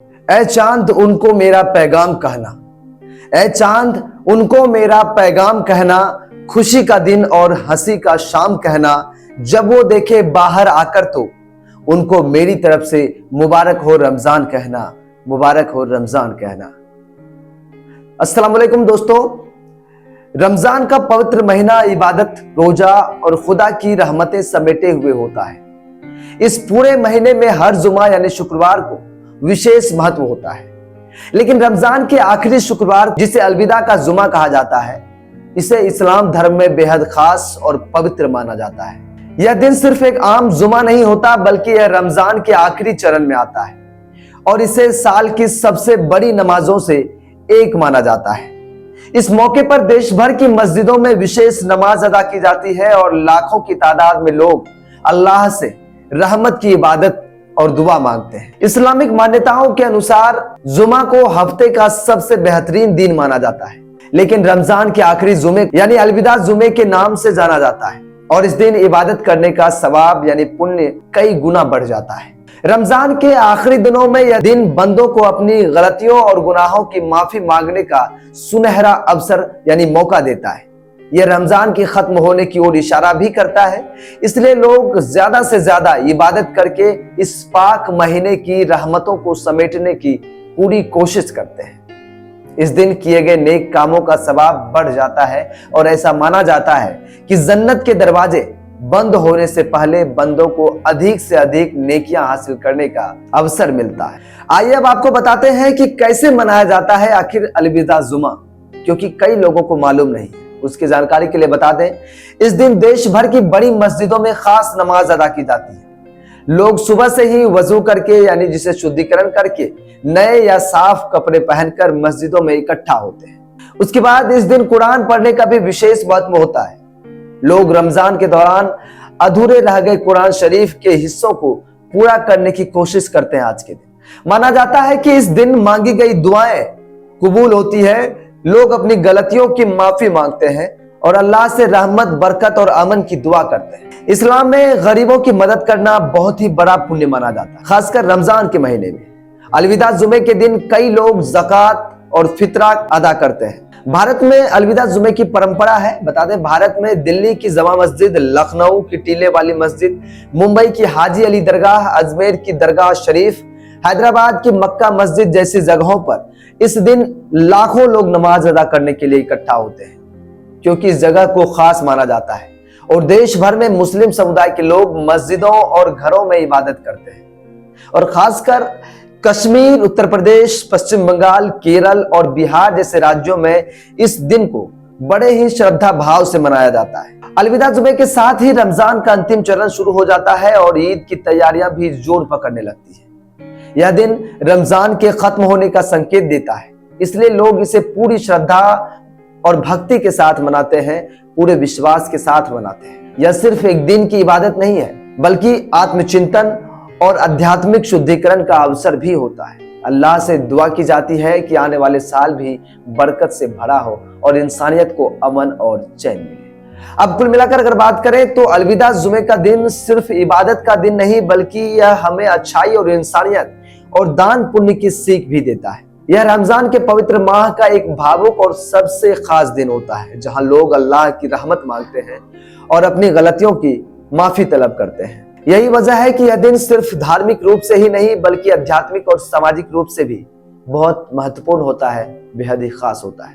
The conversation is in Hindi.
ऐ चांद उनको मेरा पैगाम कहना, ऐ चांद उनको मेरा पैगाम कहना, खुशी का दिन और हंसी का शाम कहना, जब वो देखे बाहर आकर तो उनको मेरी तरफ से मुबारक हो रमजान कहना, मुबारक हो रमजान कहना। अस्सलाम वालेकुम दोस्तों, रमजान का पवित्र महीना इबादत, रोजा और खुदा की रहमतें समेटे हुए होता है। इस पूरे महीने में हर जुमा यानी शुक्रवार को विशेष महत्व होता है, लेकिन रमजान के आखिरी शुक्रवार जिसे अलविदा का जुमा कहा जाता है, इसे इस्लाम धर्म में बेहद खास और पवित्र माना जाता है। यह दिन सिर्फ एक आम जुमा नहीं होता, बल्कि यह रमजान के आखिरी चरण में आता है और इसे साल की सबसे बड़ी नमाजों से एक माना जाता है। इस मौके पर देश भर की मस्जिदों में विशेष नमाज अदा की जाती है और लाखों की तादाद में लोग अल्लाह से रहमत की इबादत और दुआ मांगते हैं। इस्लामिक मान्यताओं के अनुसार जुमा को हफ्ते का सबसे बेहतरीन दिन माना जाता है, लेकिन रमजान के आखिरी जुमे यानी अलविदा जुमे के नाम से जाना जाता है और इस दिन इबादत करने का सवाब यानी पुण्य कई गुना बढ़ जाता है। रमजान के आखिरी दिनों में यह दिन बंदों को अपनी गलतियों और गुनाहों की माफी मांगने का सुनहरा अवसर यानी मौका देता है। यह रमजान के खत्म होने की ओर इशारा भी करता है, इसलिए लोग ज्यादा से ज्यादा इबादत करके इस पाक महीने की रहमतों को समेटने की पूरी कोशिश करते हैं। इस दिन किए गए नेक कामों का सवाब बढ़ जाता है और ऐसा माना जाता है कि जन्नत के दरवाजे बंद होने से पहले बंदों को अधिक से अधिक नेकियां हासिल करने का अवसर मिलता है। आइए अब आपको बताते हैं कि कैसे मनाया जाता है आखिर अलविदा जुमा, क्योंकि कई लोगों को मालूम नहीं है। उसकी जानकारी के लिए बता दें, इस दिन देश भर की बड़ी मस्जिदों में खास नमाज अदा की जाती है। लोग सुबह से ही वजू करके यानी जिसे शुद्धिकरण करके नए या साफ कपड़े पहनकर मस्जिदों में इकट्ठा होते हैं। उसके बाद इस दिन कुरान पढ़ने का भी विशेष महत्व होता है। लोग रमजान के दौरान अधूरे रह गए कुरान शरीफ के हिस्सों को पूरा करने की कोशिश करते हैं। आज के दिन माना जाता है कि इस दिन मांगी गई दुआएं कबूल होती है। लोग अपनी गलतियों की माफी मांगते हैं और अल्लाह से रहमत, बरकत और अमन की दुआ करते हैं। इस्लाम में गरीबों की मदद करना बहुत ही बड़ा पुण्य माना जाता है, खासकर रमजान के महीने में। अलविदा जुमे के दिन कई लोग ज़कात और फितरा अदा करते हैं। भारत में अलविदा जुमे की परंपरा है। बता दें, भारत में दिल्ली की जमा मस्जिद, लखनऊ की टीले वाली मस्जिद, मुंबई की हाजी अली दरगाह, अजमेर की दरगाह शरीफ, हैदराबाद की मक्का मस्जिद जैसी जगहों पर इस दिन लाखों लोग नमाज अदा करने के लिए इकट्ठा होते हैं, क्योंकि इस जगह को खास माना जाता है। और देश भर में मुस्लिम समुदाय के लोग मस्जिदों और घरों में इबादत करते हैं और खासकर कश्मीर, उत्तर प्रदेश, पश्चिम बंगाल, केरल और बिहार जैसे राज्यों में इस दिन को बड़े ही श्रद्धा भाव से मनाया जाता है। अलविदा जुमे के साथ ही रमजान का अंतिम चरण शुरू हो जाता है और ईद की तैयारियां भी जोर पकड़ने लगती है। यह दिन रमजान के खत्म होने का संकेत देता है, इसलिए लोग इसे पूरी श्रद्धा और भक्ति के साथ मनाते हैं, पूरे विश्वास के साथ मनाते हैं। यह सिर्फ एक दिन की इबादत नहीं है, बल्कि आत्मचिंतन और आध्यात्मिक शुद्धिकरण का अवसर भी होता है। अल्लाह से दुआ की जाती है कि आने वाले साल भी बरकत से भरा हो और इंसानियत को अमन और चैन मिले। अब कुल मिलाकर अगर बात करें तो अलविदा जुमे का दिन सिर्फ इबादत का दिन नहीं, बल्कि यह हमें अच्छाई और इंसानियत और दान पुण्य की सीख भी देता है। यह रमजान के पवित्र माह का एक भावुक और सबसे खास दिन होता है, जहां लोग अल्लाह की रहमत मांगते हैं और अपनी गलतियों की माफी तलब करते हैं। यही वजह है कि यह दिन सिर्फ धार्मिक रूप से ही नहीं, बल्कि आध्यात्मिक और सामाजिक रूप से भी बहुत महत्वपूर्ण होता है, बेहद ही खास होता है।